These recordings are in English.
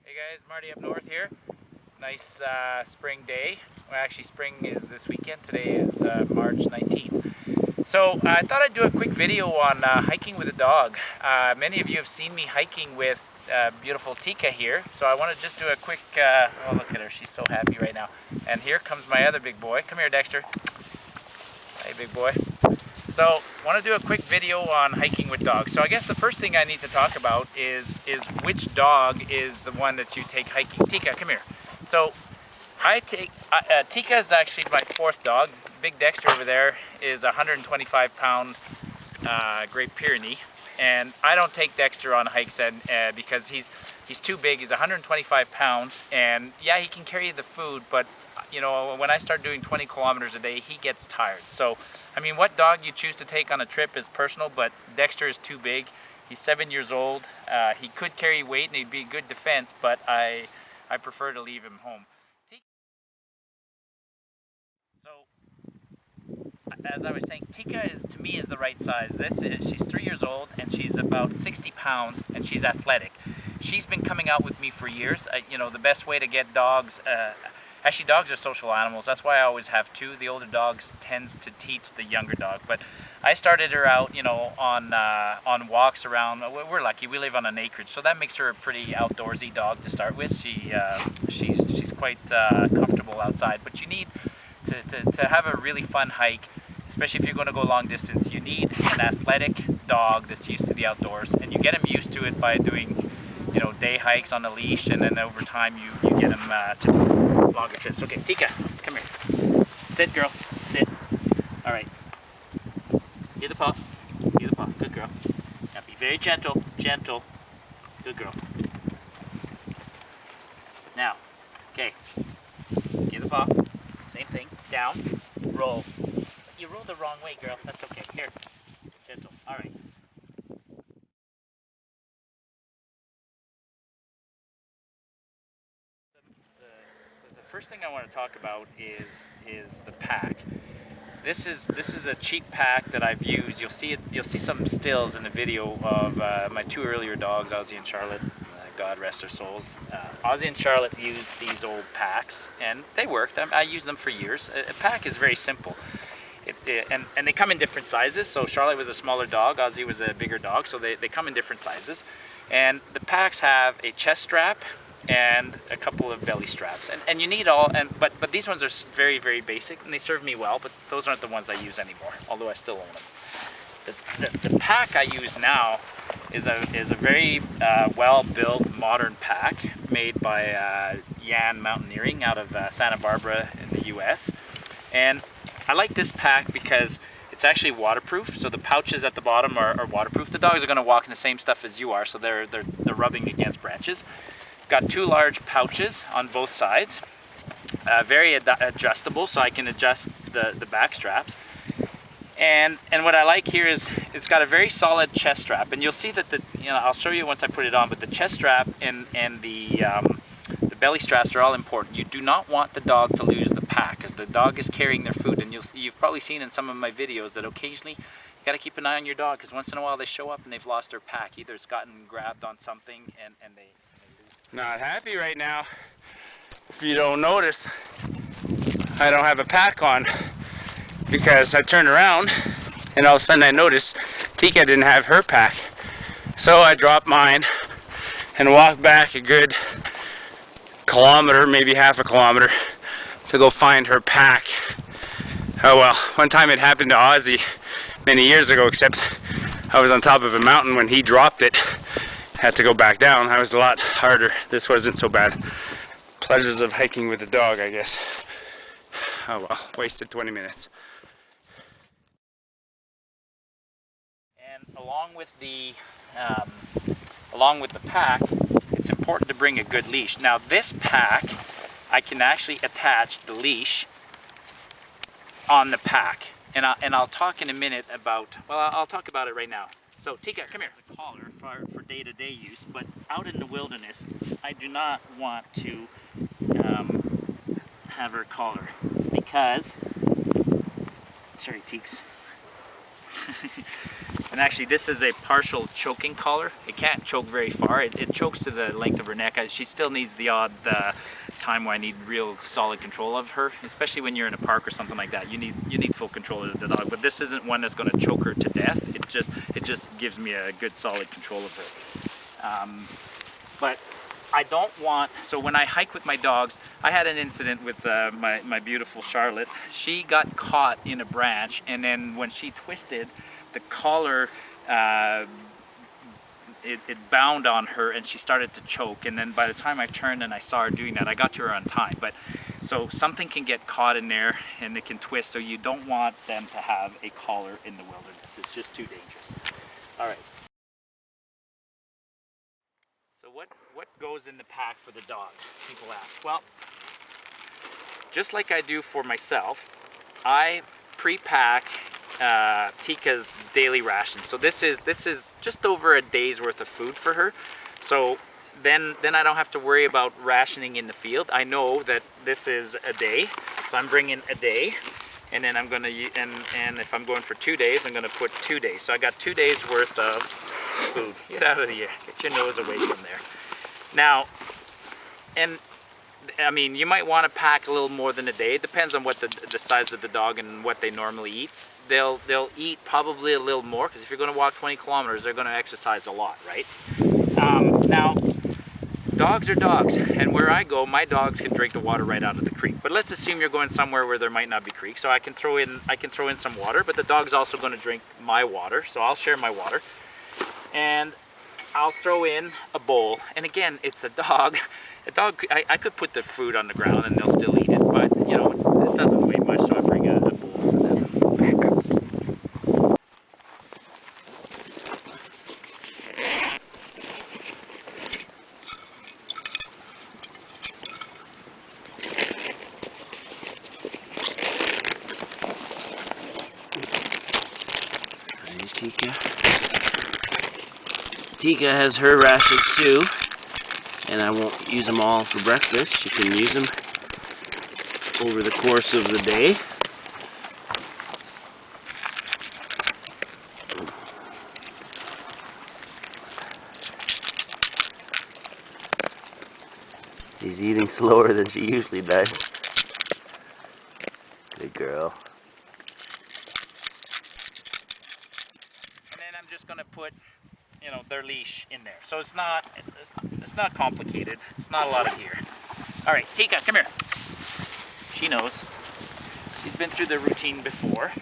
Hey guys, Martyupnorth here. Nice spring day. Well, actually spring is this weekend. Today is March 19th. So I thought I'd do a quick video on hiking with a dog. Many of you have seen me hiking with beautiful Tika here. So I want to just do a quick, oh look at her, she's so happy right now. And here comes my other big boy. Come here, Dexter. Hey big boy. So I want to do a quick video on hiking with dogs. So I guess the first thing I need to talk about is which dog is the one that you take hiking. Tika, come here. So I take, Tika is actually my fourth dog. Big Dexter over there is a 125-pound Great Pyrenees. And I don't take Dexter on hikes because he's too big. He's 125 pounds, and yeah, he can carry the food, but you know, when I start doing 20 kilometers a day, he gets tired. So, I mean, what dog you choose to take on a trip is personal, but Dexter is too big. He's 7 years old. He could carry weight and he'd be a good defense, but I prefer to leave him home. So, as I was saying, Tika is, to me, is the right size. She's 3 years old and she's about 60 pounds and she's athletic. She's been coming out with me for years. You know, the best way to get dogs, actually dogs are social animals. That's why I always have two. The older dogs tends to teach the younger dog. But I started her out, you know, on walks around. We're lucky, we live on an acreage, so that makes her a pretty outdoorsy dog to start with. She's quite comfortable outside, but you need to have a really fun hike. Especially if you're going to go long distance, you need an athletic dog that's used to the outdoors, and you get him used to it by doing, you know, day hikes on a leash, and then over time you get him to longer trips. Okay, Tika, come here. Sit, girl. Sit. All right. Get the paw. Get the paw. Good girl. Now be very gentle. Gentle. Good girl. Now, okay. Get the paw. Same thing. Down. Roll. You rolled the wrong way, girl. That's okay. Here. Gentle. All right. The first thing I want to talk about is the pack. This is a cheap pack that I've used. You'll see some stills in the video of my two earlier dogs, Ozzy and Charlotte. God rest their souls. Ozzy and Charlotte used these old packs, and they worked. I used them for years. A pack is very simple. And they come in different sizes. So Charlotte was a smaller dog, Ozzy was a bigger dog, so they come in different sizes. And the packs have a chest strap and a couple of belly straps. And you need all, but these ones are very, very basic, and they serve me well, but those aren't the ones I use anymore, although I still own them. The pack I use now is a very well-built modern pack made by Yan Mountaineering out of Santa Barbara in the US. And I like this pack because it's actually waterproof, so the pouches at the bottom are waterproof. The dogs are going to walk in the same stuff as you are, so they're rubbing against branches. Got two large pouches on both sides, very adjustable, so I can adjust the back straps. And what I like here is it's got a very solid chest strap, and you'll see that I'll show you once I put it on, but the chest strap and the belly straps are all important. You do not want the dog to lose the pack, as the dog is carrying their food, and you've probably seen in some of my videos that occasionally you got to keep an eye on your dog, because once in a while they show up and they've lost their pack. Either it's gotten grabbed on something and they lose. Not happy right now. If you don't notice, I don't have a pack on because I turned around and all of a sudden I noticed Tika didn't have her pack. So I dropped mine and walked back a good kilometer, maybe half a kilometer, to go find her pack. Oh well, one time it happened to Ozzy many years ago, except I was on top of a mountain when he dropped it. Had to go back down. I was a lot harder. This wasn't so bad. Pleasures of hiking with a dog, I guess. Oh well, wasted 20 minutes. And along with the pack, it's important to bring a good leash. Now this pack, I can actually attach the leash on the pack, and I'll talk in a minute about, well, I'll talk about it right now. So Tika, come here. It's a collar for day-to-day use, but out in the wilderness, I do not want to have her collar because, sorry Teeks, And actually this is a partial choking collar. It can't choke very far. It chokes to the length of her neck. She still needs the odd time where I need real solid control of her, especially when you're in a park or something like that. You need full control of the dog, but this isn't one that's going to choke her to death. It just gives me a good solid control of her. But I don't want, so when I hike with my dogs, I had an incident with my beautiful Charlotte. She got caught in a branch, and then when she twisted, the collar it bound on her and she started to choke, and then by the time I turned and I saw her doing that, I got to her on time. But so something can get caught in there and it can twist, so you don't want them to have a collar in the wilderness. It's just too dangerous. All right. So what goes in the pack for the dog? People ask. Well, just like I do for myself, I pre-pack Tika's daily ration. So this is just over a day's worth of food for her. So then I don't have to worry about rationing in the field. I know that this is a day, so I'm bringing a day, and then I'm gonna and if I'm going for 2 days, I'm gonna put 2 days. So I got 2 days worth of food. Get out of here. Get your nose away from there. Now, and I mean, you might want to pack a little more than a day. It depends on what the size of the dog and what they normally eat. They'll eat probably a little more, because if you're going to walk 20 kilometers, they're going to exercise a lot, right? Now, dogs are dogs, and where I go, my dogs can drink the water right out of the creek. But let's assume you're going somewhere where there might not be creek, so I can throw in some water. But the dog's also going to drink my water, so I'll share my water, and I'll throw in a bowl. And again, it's a dog. A dog, I could put the food on the ground and they'll still eat it, but you know, it doesn't weigh much, so I bring a bowl for them. There's Tika. Tika has her rations too. And I won't use them all for breakfast. She can use them over the course of the day. She's eating slower than she usually does. Good girl. And then I'm just going to put, you know, their leash in there. So it's not complicated. It's not a lot of gear. All right, Tika, come here. She knows. She's been through the routine before.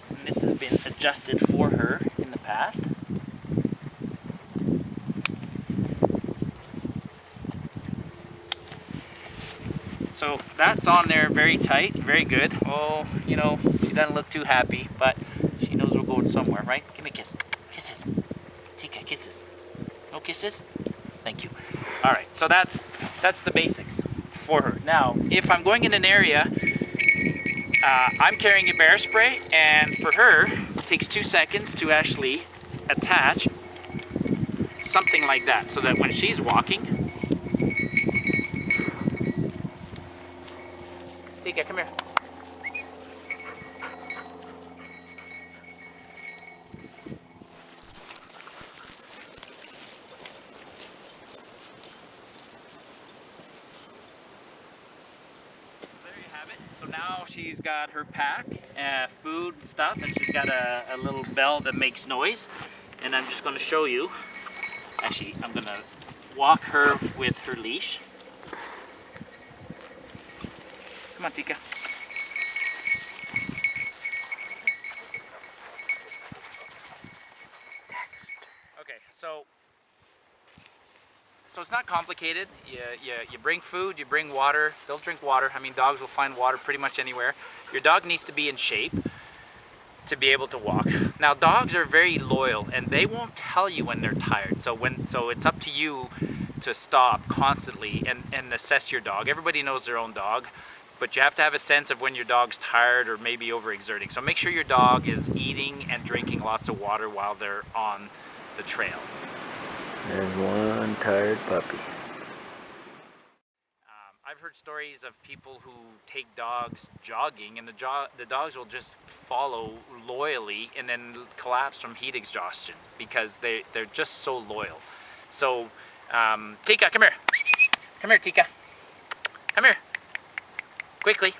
And this has been adjusted for her in the past. So that's on there very tight, very good. Oh, you know, she doesn't look too happy, but she knows we're going somewhere, right? Give me a kiss. Kisses. Tika, kisses. No kisses? Thank you. All right, so that's the basics for her. Now, if I'm going in an area, I'm carrying a bear spray, and for her, it takes 2 seconds to actually attach something like that, so that when she's walking, Tika, come here. So now she's got her pack, food stuff, and she's got a little bell that makes noise. And I'm just going to show you. Actually, I'm going to walk her with her leash. Come on, Tika. Okay, so it's not complicated. You bring food, you bring water. They'll drink water. I mean, dogs will find water pretty much anywhere. Your dog needs to be in shape to be able to walk. Now, dogs are very loyal, and they won't tell you when they're tired. So it's up to you to stop constantly and assess your dog. Everybody knows their own dog, but you have to have a sense of when your dog's tired or maybe overexerting. So make sure your dog is eating and drinking lots of water while they're on the trail. There's one tired puppy. I've heard heard stories of people who take dogs jogging, and the dogs will just follow loyally and then collapse from heat exhaustion because they're just so loyal. So, Tika, come here. Come here, Tika. Come here. Quickly.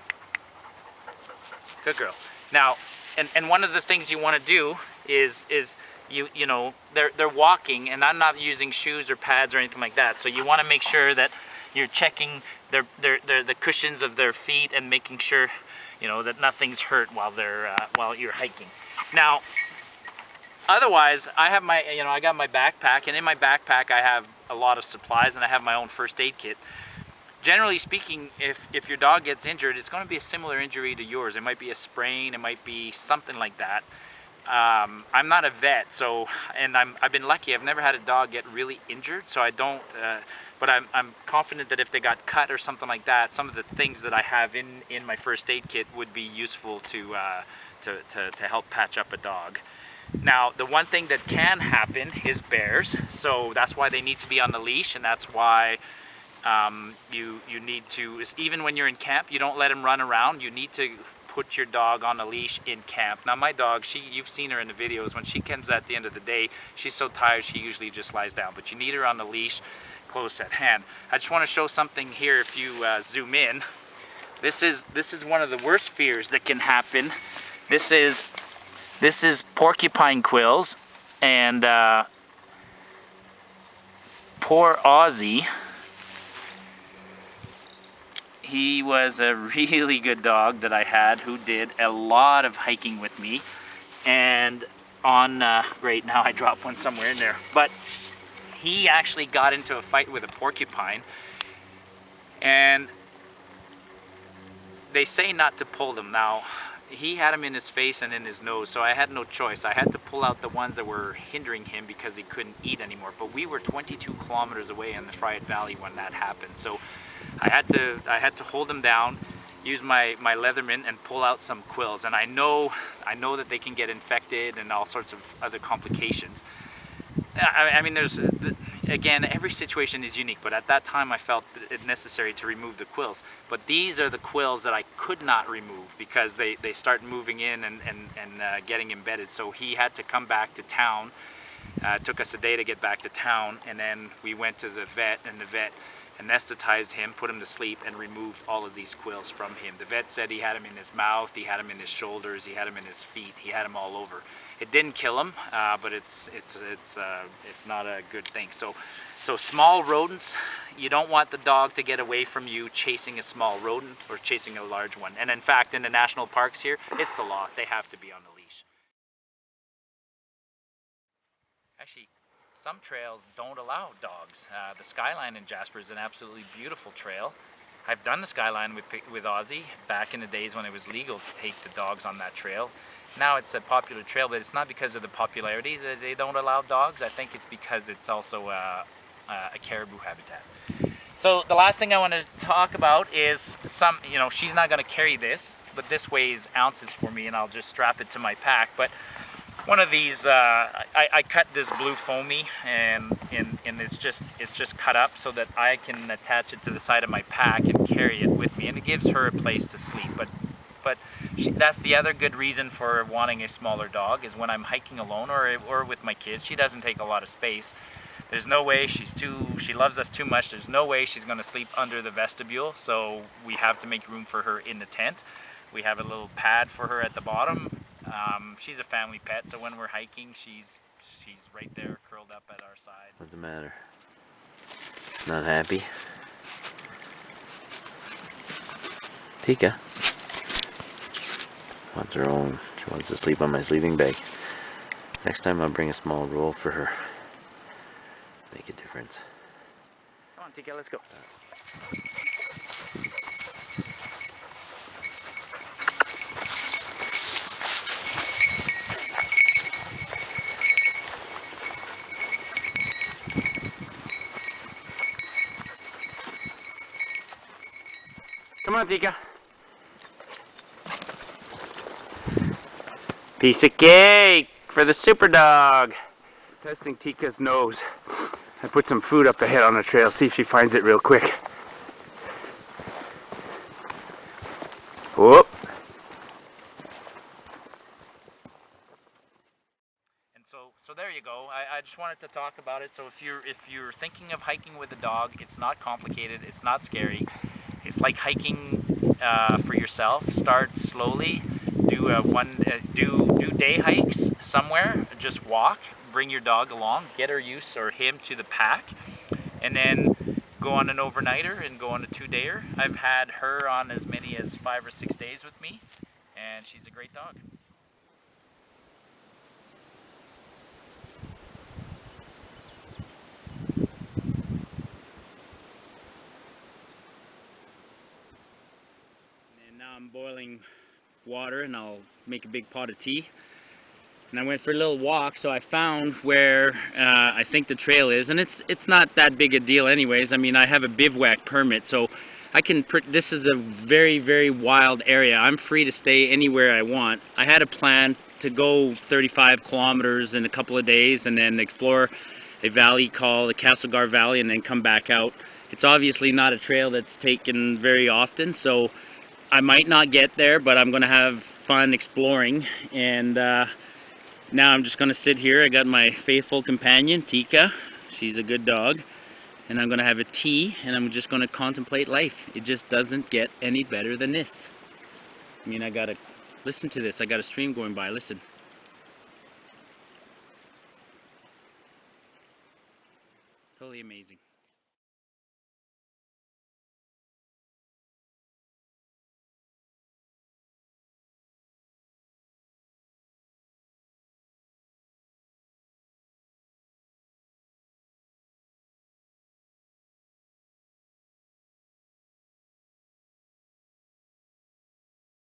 Good girl. Now, and one of the things you want to do is you know, they're walking, and I'm not using shoes or pads or anything like that. So you want to make sure that you're checking the cushions of their feet and making sure, you know, that nothing's hurt while you're hiking. Now, otherwise, I have my, you know, I got my backpack, and in my backpack I have a lot of supplies, and I have my own first aid kit. Generally speaking, if your dog gets injured, it's going to be a similar injury to yours. It might be a sprain, it might be something like that. I'm not a vet, so, and I've been lucky. I've never had a dog get really injured, so I don't. But I'm confident that if they got cut or something like that, some of the things that I have in my first aid kit would be useful to help patch up a dog. Now, the one thing that can happen is bears, so that's why they need to be on the leash, and that's why you need to, even when you're in camp, you don't let them run around. You need to put your dog on a leash in camp. Now my dog, you've seen her in the videos, when she comes at the end of the day, she's so tired she usually just lies down, but you need her on the leash close at hand. I just want to show something here. If you zoom in, this is one of the worst fears that can happen. This is porcupine quills, and poor Ozzy, he was a really good dog that I had who did a lot of hiking with me. And on, great, now I dropped one somewhere in there. But he actually got into a fight with a porcupine. And they say not to pull them. Now, he had them in his face and in his nose, so I had no choice. I had to pull out the ones that were hindering him because he couldn't eat anymore. But we were 22 kilometers away in the Friat Valley when that happened. So I had to hold them down, use my Leatherman, and pull out some quills. And I know that they can get infected and all sorts of other complications. I mean, again, every situation is unique, but at that time I felt it necessary to remove the quills. But these are the quills that I could not remove because they start moving in and getting embedded. So he had to come back to town. It took us a day to get back to town, and then we went to the vet, and the vet anesthetized him, put him to sleep, and removed all of these quills from him. The vet said he had them in his mouth, he had them in his shoulders, he had them in his feet, he had them all over. It didn't kill him, but it's not a good thing. So small rodents, you don't want the dog to get away from you chasing a small rodent or chasing a large one. And in fact, in the national parks here, it's the law. They have to be on the leash. Actually, some trails don't allow dogs. The Skyline in Jasper is an absolutely beautiful trail. I've done the Skyline with Ozzy back in the days when it was legal to take the dogs on that trail. Now it's a popular trail, but it's not because of the popularity that they don't allow dogs. I think it's because it's also a caribou habitat. So the last thing I want to talk about is you know, she's not going to carry this, but this weighs ounces for me, and I'll just strap it to my pack. But one of these, I cut this blue foamy, and it's just cut up so that I can attach it to the side of my pack and carry it with me, and it gives her a place to sleep. But that's the other good reason for wanting a smaller dog, is when I'm hiking alone or with my kids, she doesn't take a lot of space. There's no way, she loves us too much, there's no way she's going to sleep under the vestibule, so we have to make room for her in the tent. We have a little pad for her at the bottom. She's a family pet, so when we're hiking, she's right there curled up at our side. What's the matter? Not happy? Tika wants her own. She wants to sleep on my sleeping bag. Next time I'll bring a small roll for her. Make a difference. Come on, Tika, let's go. Come on, Tika. Piece of cake for the super dog. Testing Tika's nose. I put some food up ahead on the trail, see if she finds it real quick. just wanted to talk about it. So if you're thinking of hiking with a dog, it's not complicated. It's not scary. It's like hiking for yourself. Start slowly. Do do day hikes somewhere. Just walk. Bring your dog along. Get her used or him to the pack, and then go on an overnighter and go on a 2-dayer. I've had her on as many as 5 or 6 days with me, and she's a great dog. And now I'm boiling water and I'll make a big pot of tea. And I went for a little walk, so I found where I think the trail is, and it's not that big a deal anyways. I mean, I have a bivouac permit, so I can, this is a very, very wild area. I'm free to stay anywhere I want. I had a plan to go 35 kilometers in a couple of days and then explore a valley called the Castlegar Valley and then come back out. It's obviously not a trail that's taken very often, so I might not get there, but I'm gonna have fun exploring. And now I'm just gonna sit here. I got my faithful companion, Tika. She's a good dog. And I'm gonna have a tea and I'm just gonna contemplate life. It just doesn't get any better than this. I mean, I gotta listen to this. I got a stream going by, listen. Totally amazing.